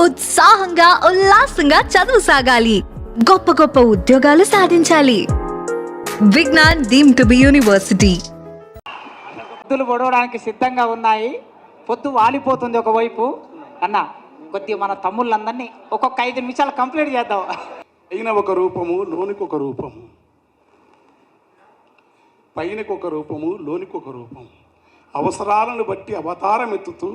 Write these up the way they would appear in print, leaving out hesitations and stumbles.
ఉత్సాహంగా ఉల్లాసంగా చదువు సాగాలి, గొప్ప గొప్ప ఉద్యోగాలు సాధించాలి. Vignan deemed to be university. పొద్దులు పొడవడానికి సిద్ధంగా ఉన్నాయి. పొద్దు వాలిపోతుంది ఒకవైపు. అన్న కొద్దిగా మన తమ్ముళ్ళందరినీ ఒక్కొక్క 5 నిమిషాలు కంప్లీట్ చేద్దాం. పైన ఒక రూపము, లోనికి ఒక రూపము. పైనకి ఒక రూపము, లోనికి ఒక రూపము. అవసరాలను బట్టి అవతారం ఎత్తుతూ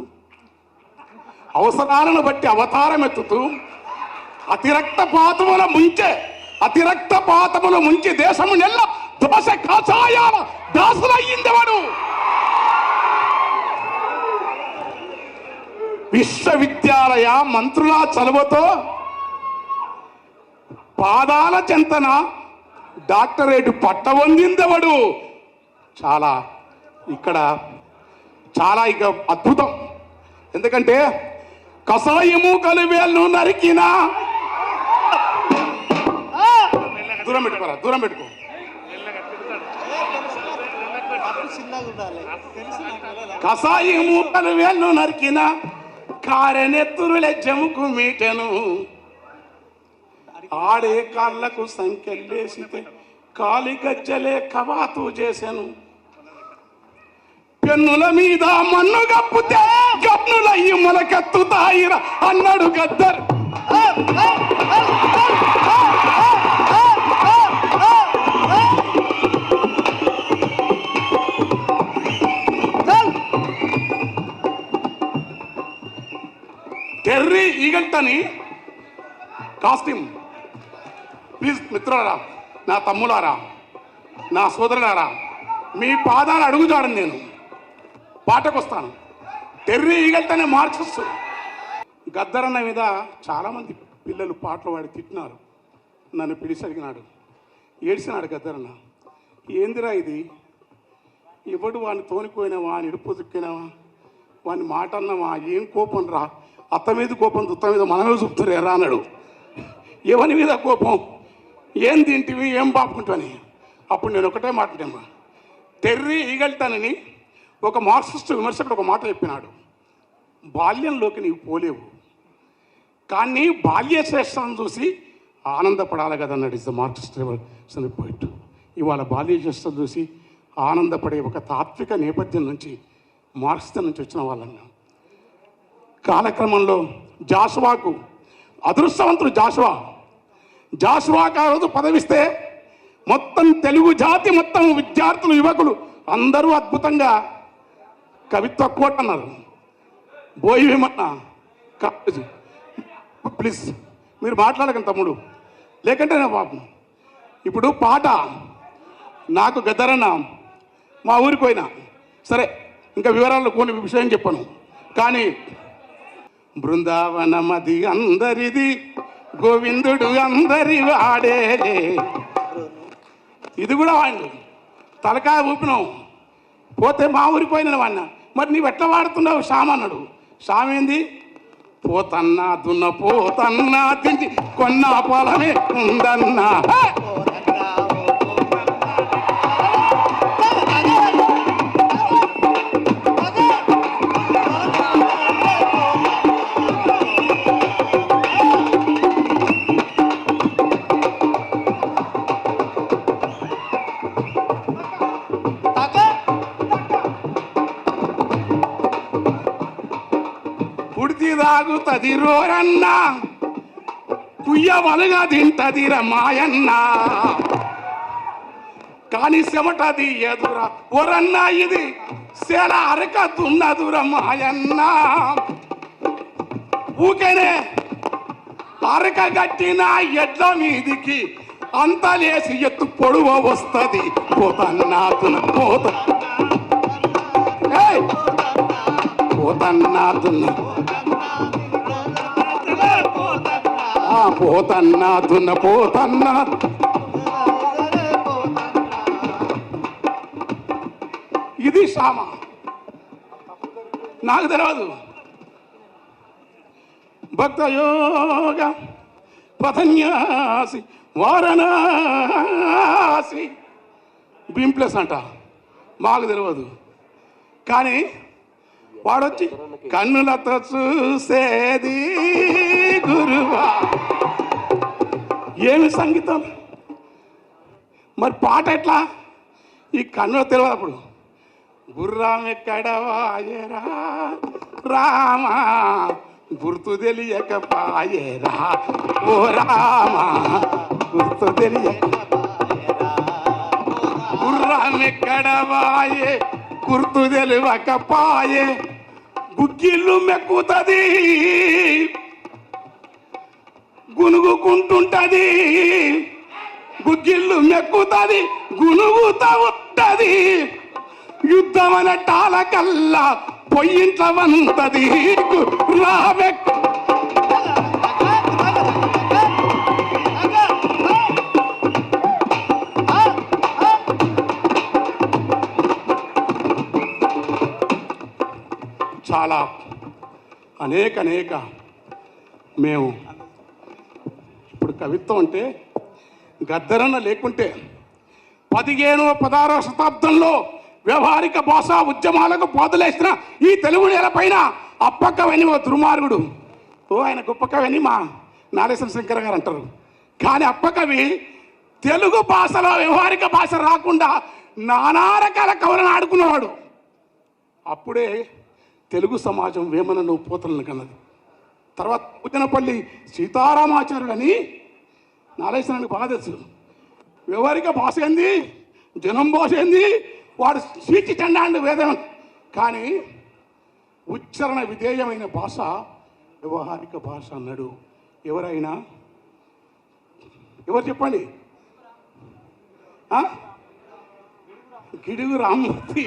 అతిరక్త పాతముల ముంచి దేశము నెల్ల దోష కషాయాల దాసులయ్యిందెవడు. విశ్వవిద్యాలయ మంత్రుల చలువతో పాదాల చెంతన డాక్టరేటు పట్ట పొందిందెవడు. చాలా ఇక అద్భుతం. ఎందుకంటే కషాయము కలివేళ్ళు నరికినా దూరం పెట్టుకో. కషాయము కలివేళ్ళు నరికిన కారెనెత్తురులే జముకు మీటెను. ఆడే కాళ్ళకు సంఖ్యలేసితే కాలి గజ్జలే కవాతు చేశాను. పెన్నుల మీద మన్ను గప్పుతే గన్నులయ్యి మొలకెత్తుతాయిరా అన్నాడు గద్దర్. టెర్రీ ఈగల్టని కాస్ట్యూమ్. ప్లీజ్ మిత్రులారా, నా తమ్ములారా, నా సోదరులారా, మీ పాదాలు అడుగుజాడను. నేను పాటకు వస్తాను. టెర్రీ ఈగల్టనే మార్క్సిస్ట్. గద్దరన్న మీద చాలామంది పిల్లలు పాటలు వాడి తిట్టినారు. నన్ను పిలిచి అడిగినాడు, ఏడ్చినాడు గద్దరన్న. ఏందిరా ఇది, ఎవడు వాడిని తోనిపోయినావా, వాడిని ఇడుపు దిక్కినావా, వాడిని మాట అన్నావా, ఏం కోపం రా, అత్త మీద కోపం దుత్త మీద మనమే చూపుతారేరా అన్నాడు. ఎవరి మీద కోపం, ఏం తింటివి, ఏం బాపుకుంటావని. అప్పుడు నేను ఒకటే మాట అంటాను. టెర్రీ ఈగల్టన్ని ఒక మార్క్సిస్ట్ విమర్శకుడు ఒక మాట చెప్పినాడు, బాల్యంలోకి నీవు పోలేవు, కానీ బాల్య శ్రేష్ఠను చూసి ఆనందపడాలి కదన్నాడు. Is the Marxist poet. ఇవాళ బాల్య శ్రేష్ఠను చూసి ఆనందపడే ఒక తాత్విక నేపథ్యం నుంచి, మార్క్సిజం నుంచి వచ్చిన వాళ్ళని కాలక్రమంలో జాషువాకు అదృష్టవంతుడు జాషువాకు ఆ రోజు పదవిస్తే మొత్తం తెలుగు జాతి, మొత్తం విద్యార్థులు, యువకులు అందరూ అద్భుతంగా కవిత్వ కోట్ అన్నారు. బోయి వేమన్న కాలేజీ. ప్లీజ్ మీరు మాట్లాడకండి తమ్ముడు, లేకంటే నా పాపం. ఇప్పుడు పాట నాకు గద్దరన్న మా ఊరికి పోయినా సరే, ఇంకా వివరాలు కొన్ని విషయం చెప్పను. కానీ బృందావనమది అందరిది, గోవిందుడు అందరి వాడేలే. ఇది కూడా వాడిని తలకాయ ఊపినావు. పోతే మా ఊరికి పోయిన వాడిన, మరి నీవు ఎట్లా వాడుతున్నావు శ్యామ్ అన్నాడు. శ్యామ్ ఏంది, పోతన్నా దున్న పోతన్నా తిండి కొన్న పొలమే ఉందన్నా. తాగుతుంది రోరన్న, కుయ్యవలుగా తింటదిర మాయన్న, కాని చెమటది ఎదురా ఒరన్న, ఇది సెల అరకతున్నదుర మాయన్న. ఊకేనే అరక గట్టిన ఎడ్ల మీదికి అంతలేసి ఎత్తు పొడువ వస్తుంది. పోతన్నాతున పోతన్నాతున్న పోతన్నా. ఇది శ్యామ, నాకు తెలియదు. భక్త యోగ పథన్యాసి వారణాసి బింప్లెస్ అంట, మాకు తెలియదు. కానీ వాడొచ్చి కన్నులతో చూసేది గురువా. ఏమి సంగీతం మరి, పాట ఎట్లా? ఈ కన్నులు తెలియదు అప్పుడు. గుర్రం ఎక్కడ వాయరా రామా, గుర్తు తెలియకపాయరా ఓ రామా, గుర్తు తెలియక. గుర్రం ఎక్కడ వాయే, గుర్తు తెలియకపాయే, గుగ్గిళ్ళు మెక్కుతుంది గునుగుకుంటుంటది, గుగ్గిళ్ళు మెక్కుతుంది గునుగుతా ఉంటది, యుద్ధం అనే టాల కల్లా పొయ్యింట్ల వంతది. చాలా అనేక మేము ఇప్పుడు కవిత్వం అంటే గద్దరన్న లేకుంటే 15వ 16వ శతాబ్దంలో వ్యవహారిక భాషా ఉద్యమాలకు పోతలేసిన ఈ తెలుగు నేల పైన అప్పకవని ఓ దుర్మార్గుడు, ఆయన గొప్ప కవి అని మా నాగేశ్వర శంకర్ గారు అంటారు. కానీ అప్పకవి తెలుగు భాషలో వ్యవహారిక భాష రాకుండా నానా రకాల కవులను ఆడుకున్నవాడు. అప్పుడే తెలుగు సమాజం వేమనను పోతలను కన్నది. తర్వాత ఉద్దనపల్లి సీతారామాచార్యుడు అని నాగేశ్వరానికి బాగా తెలుసు. వ్యవహారిక భాష ఏంది, జనం భాష ఏంది, వాడు స్వీచి చెండాండు వేదం. కానీ ఉచ్చారణ విధేయమైన భాష వ్యవహారిక భాష అన్నాడు. ఎవరైనా ఎవరు చెప్పండి? గిడుగు రామ్మూర్తి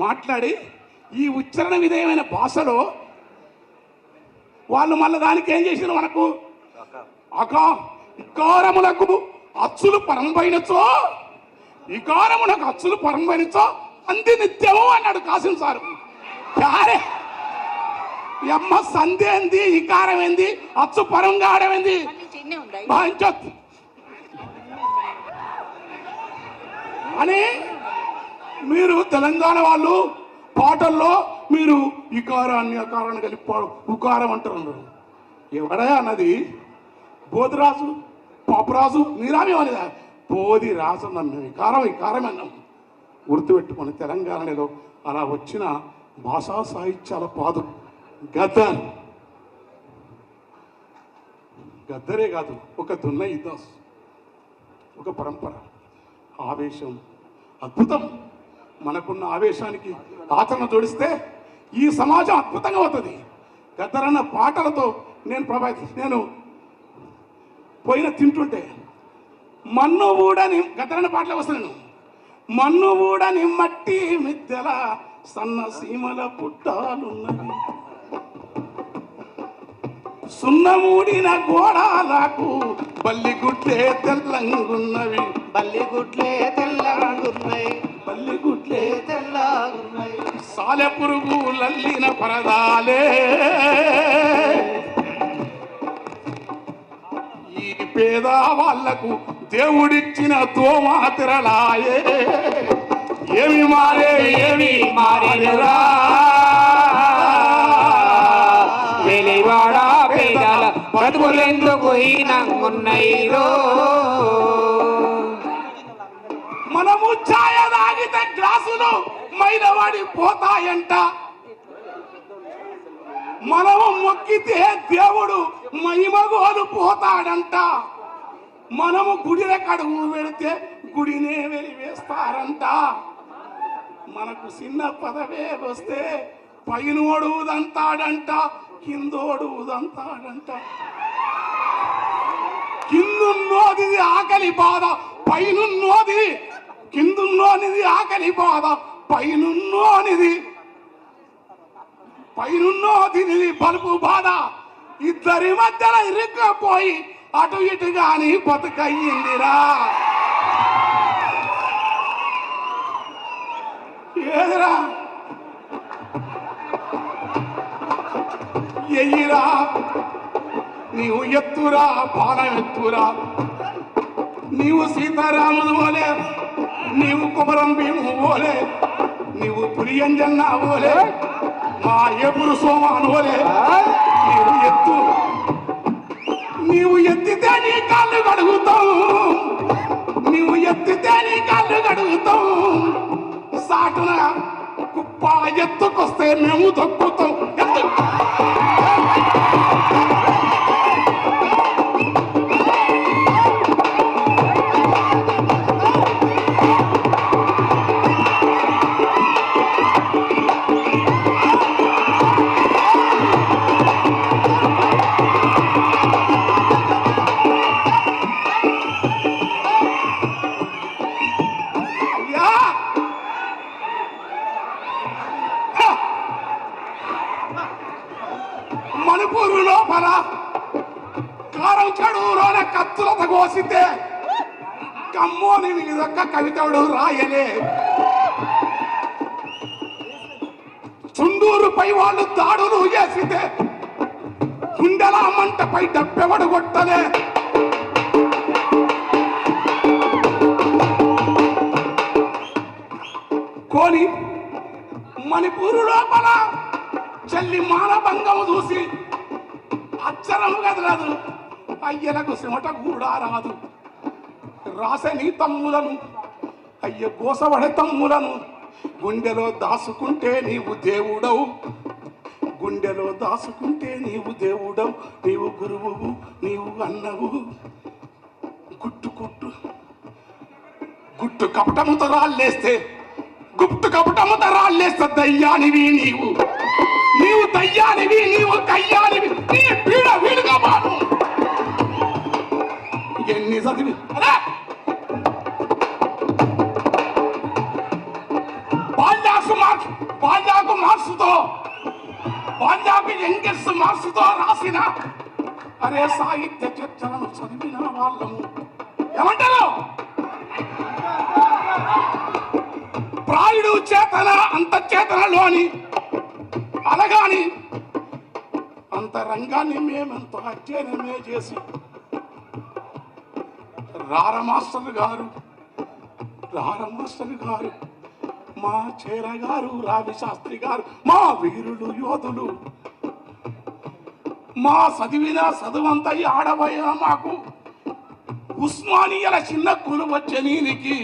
మాట్లాడి ఈ ఉచ్చారణ విధేయమైన భాషలో వాళ్ళు మళ్ళీ దానికి ఏం చేసినారు మనకు ఇకారములకు అచ్చులు పరంపైనచో, ఇకారమునకు అచ్చులు పరంపైనచో అంది నిత్యము అన్నాడు కాసిం సారు. కారే అమ్మ సంధి ఏంది, ఇకారం ఏంది, అచ్చు పరం కావడం ఏంది అని మీరు తెలంగాణ వాళ్ళు పాటల్లో మీరు ఇకారాన్ని అకారాన్ని కలిపి ఉకారం అంటారు. ఎవడా అన్నది? బోధిరాజు పాపరాజు నీరామి అనేదా? బోధి రాజు అన్నాం మేము. ఇకారం అన్నాం. గుర్తుపెట్టుకొని తెలంగాణలో అలా వచ్చిన భాషా సాహిత్యాల పాదు గద్దరే కాదు, ఒక దున్న ఇతిహాస్, ఒక పరంపర, ఆవేశం, అద్భుతం. మనకున్న ఆవేశానికి ఆచరణ జోడిస్తే ఈ సమాజం అద్భుతంగా అవుతుంది. గద్దరన్న పాటలతో నేను పోయిన తింటుంటే మన్ను ఊడని గద్దరన్న పాటలు వస్తున్నాను. మన్ను ఊడని మట్టి మిద్దెల సన్న సీమల పుట్టాలున్నవి, సున్నమూడిన గోడాలకు బల్లిగుట్లే తెల్లంగున్నవి, బల్లిగుట్లే తెల్లగున్నాయి, బల్లిగుట్లే తెల్లగున్నాయి, సాలె పురుగు లల్లిన పరదాలే ఈ పేద వాళ్లకు దేవుడిచ్చిన తోమాతిరలాయే. ఏమి మారేరా వెలివాడ పేదల బతుకులెందుకు హీనంగున్నాయిరో. మనము ఛాయ తాగితే గ్లాసులు మైలవాడి పోతాయంట, మనము మొక్కితే దేవుడు మహిమగోలు పోతాడంట, మనము గుడిల కడుగు పెడితే గుడినే వెలివేస్తారంట, మనకు చిన్న పదవే వస్తే పైనోడు దంతాడంట, కిందోడు దంతాడంట. కిందున్నోది ఆకలి బాధ, పైనున్నోది కిందున్నోనిది ఆకలి బాధ, పైనున్నోది బలుపు బాధ. ఇద్దరి మధ్యన ఇరుక్కుపోయి అటు ఇటు గాని బతుకయ్యిందిరా. ఏదిరా ఎయ్యిరా నీవు ఎత్తురా బాణం ఎత్తురా, నీవు సీతారాముడు పోలే, నీవు కుమరం భీము పోలే, నీవు పులియంజన్న అవోలే మా ఏపురు సోమ అనువలే నీవు ఎత్తితే నీ కాళ్ళు కడుగుతావు, నీవు ఎత్తితే నీ కాళ్ళు కడుగుతావు, సాటున కుప్ప ఎత్తుకొస్తే మేము తొక్కుతాం. మణిపూరు లోపల కారం చెడులోనే కత్తులత కోసితే కమ్మోని ఇదొక్క కవితడు రాయలే. చుండూరుపై వాళ్ళు దాడులు చేసితే గుండెల మంటపై డబ్బెవడు కొట్టలే. కోని మణిపూరు లోపల చెల్లి మానభంగము చూసి అచ్చరము కదలదు, అయ్యలకు సిమట కూడా రాదు. రాసని తమ్ములను అయ్య గోసవడ తమ్ములను గుండెలో దాసుకుంటే నీవు దేవుడవు, గుండెలో దాసుకుంటే నీవు దేవుడవు, నీవు గురువువు, నీవు అన్నవు. గుట్టు గుట్టు గుట్టు కపటముతో రాళ్ళేస్తే, గుప్తు కపటముతో రాళ్ళేస్తే దయ్యానివి నీవు, నీవు దయ్యానివి, నీవు కయ్యానివి, నీ పీడ వీడుగా మాను. ఎన్ని చదివి బాల్యాకు మార్క్సుతో బాల్యాకు యంగెస్ మార్క్సుతో రాసిన అరే సాహిత్య చర్చలను చదివిన వాళ్ళము ఏమంటారు? ప్రాయుడు చేతన అంతఃచేతనలోని అలగాని అంతరంగాన్ని మేమెంతో అధ్యయనమే చేసి రార మాస్టర్ గారు, మా చేరగారు, రావి శాస్త్రి గారు, మా వీరులు యోధులు, మా చదివిన చదువంతా ఆడబోయా మాకు ఉస్మానియల చిన్న కొలువు వచ్చే ఈయనకి,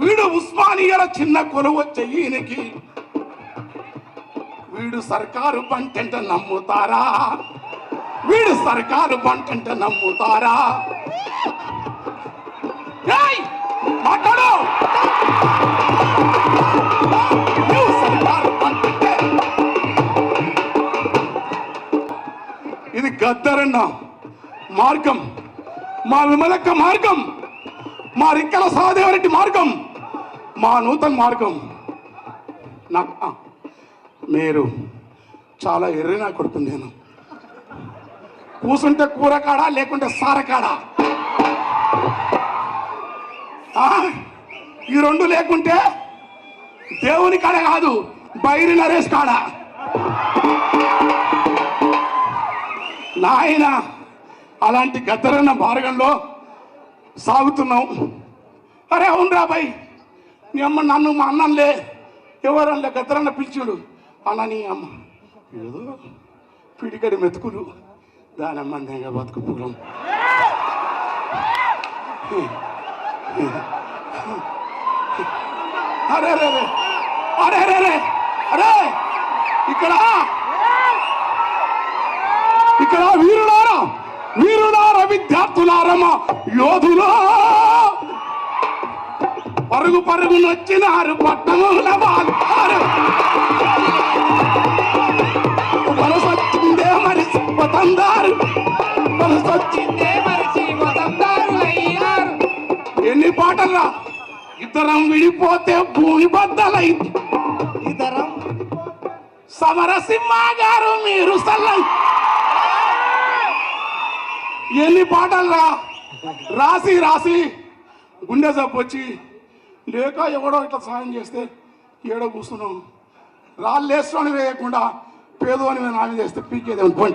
వీడు ఉస్మానియల చిన్న కొలువు వచ్చే ఈయనకి, వీడు సర్కారు బంటంటే నమ్ముతారా? వీడు సర్కారు బంటంటే నమ్ముతారా? మాట్లాడు. ఇది గద్దరన్న మార్గం, మా విమలక్క మార్గం, మా రిక్కల సహదేవరెడ్డి మార్గం, మా నూతన మార్గం. నాకు మీరు చాలా ఎర్రినా కొడుకు. నేను కూసుంటే కూర కాడా, లేకుంటే సార కాడా. ఈ రెండు లేకుంటే దేవుని కాడ కాదు, బైరి నరేష్ కాడ. నాయన అలాంటి గద్దరన్న మార్గంలో సాగుతున్నాం. అరే అవునరా బాయ్, నీ అమ్మ నన్ను మా అన్నంలే ఎవరన్నా గద్దరన్న పిలిచాడు అన్న, నీ అమ్మ ఏదో పిడికడి మెతుకులు దానమ్మందంగా బతుకుపురం. అరే అరే అరే అరే అరే అరే ఇక్కడ వీరులారా విద్యార్థులారమా యోధులో పరుగు పరుగునొచ్చినారు పట్టణముల వాళ్ళు. మనసొచ్చిందే మరిసి పోతందారు, మనసొచ్చిందే మరిసి పోతందారు అయ్యారు. ఎన్ని పాటల్రా! ఇద్దరం విడిపోతే భూమి బద్దలైంది, ఇద్దరం సమరసింహ గారు మీరు సల్లం. ఎన్ని పాటల్రా! రాసి గుండె జబ్బు వచ్చి లేక ఎవడో ఇట్లా సాయం చేస్తే ఏడో కూర్చున్నాం. రాళ్ళేసుకొని వేయకుండా పేదోని నామి చేస్తే పీకేదేమని పోయి.